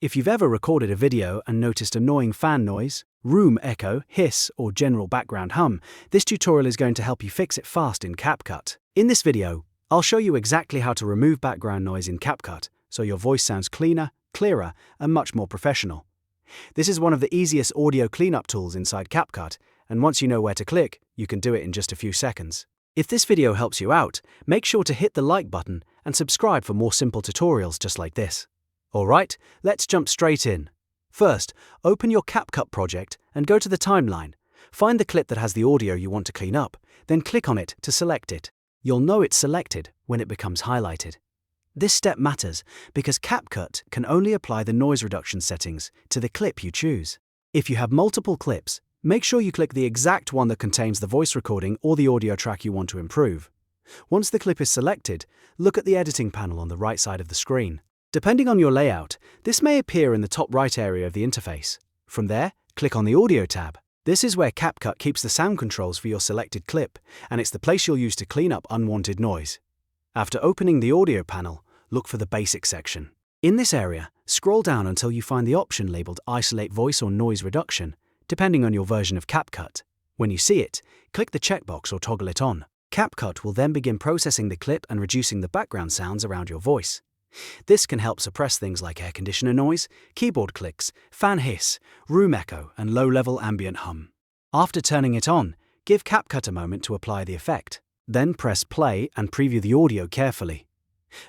If you've ever recorded a video and noticed annoying fan noise, room echo, hiss, or general background hum, this tutorial is going to help you fix it fast in CapCut. In this video, I'll show you exactly how to remove background noise in CapCut so your voice sounds cleaner, clearer, and much more professional. This is one of the easiest audio cleanup tools inside CapCut, and once you know where to click, you can do it in just a few seconds. If this video helps you out, make sure to hit the like button and subscribe for more simple tutorials just like this. Alright, let's jump straight in. First, open your CapCut project and go to the timeline. Find the clip that has the audio you want to clean up, then click on it to select it. You'll know it's selected when it becomes highlighted. This step matters because CapCut can only apply the noise reduction settings to the clip you choose. If you have multiple clips, make sure you click the exact one that contains the voice recording or the audio track you want to improve. Once the clip is selected, look at the editing panel on the right side of the screen. Depending on your layout, this may appear in the top right area of the interface. From there, click on the Audio tab. This is where CapCut keeps the sound controls for your selected clip, and it's the place you'll use to clean up unwanted noise. After opening the Audio panel, look for the Basic section. In this area, scroll down until you find the option labeled Isolate Voice or Noise Reduction, depending on your version of CapCut. When you see it, click the checkbox or toggle it on. CapCut will then begin processing the clip and reducing the background sounds around your voice. This can help suppress things like air conditioner noise, keyboard clicks, fan hiss, room echo, and low-level ambient hum. After turning it on, give CapCut a moment to apply the effect. Then press play and preview the audio carefully.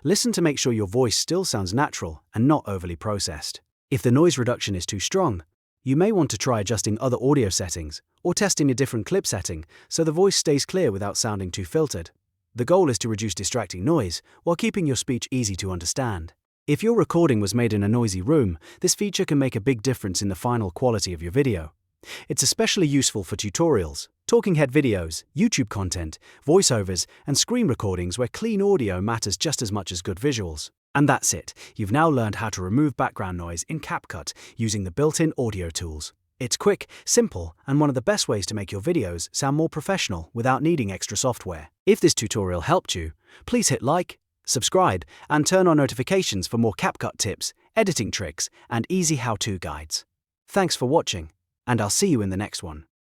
Listen to make sure your voice still sounds natural and not overly processed. If the noise reduction is too strong, you may want to try adjusting other audio settings or testing a different clip setting so the voice stays clear without sounding too filtered. The goal is to reduce distracting noise while keeping your speech easy to understand. If your recording was made in a noisy room, this feature can make a big difference in the final quality of your video. It's especially useful for tutorials, talking head videos, YouTube content, voiceovers, and screen recordings where clean audio matters just as much as good visuals. And that's it. You've now learned how to remove background noise in CapCut using the built-in audio tools. It's quick, simple, and one of the best ways to make your videos sound more professional without needing extra software. If this tutorial helped you, please hit like, subscribe, and turn on notifications for more CapCut tips, editing tricks, and easy how-to guides. Thanks for watching, and I'll see you in the next one.